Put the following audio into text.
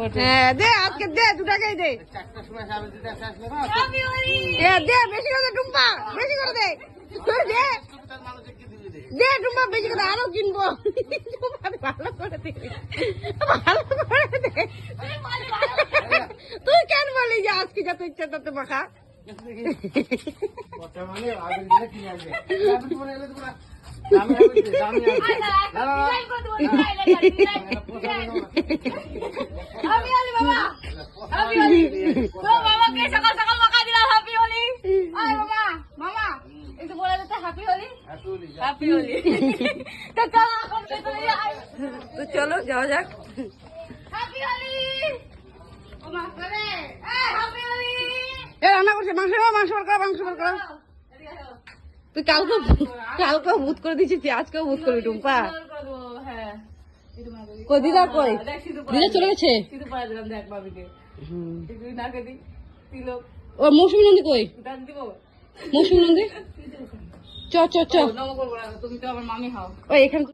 হ্যাঁ দে আজকে দে দুটাকেই দে। দে বেশি করে দে টুম্পা, বেশি করে দে দে দে টুম্পা, বেশি করে আরো কিনবো। ভালো করে দে, ভালো করে দে। তুই কেন বলি যে আজকে যত ইচ্ছা তত মাখা। তো চলো যাওয়া যাক। রান্না করছে মাংস, মাংস বার করো, মাংস বার করো। তুই কালকেও ভূত করে দিচ্ছিস, আজকেও ভূত করবি টুম্পা। কই দিদা, কই দিদা চলে গেছে। ও মৌসুমী নন্দী কই, মৌসুমী নন্দী চ চ চ। তুমি তো আমার মামি হও। ওই এখানে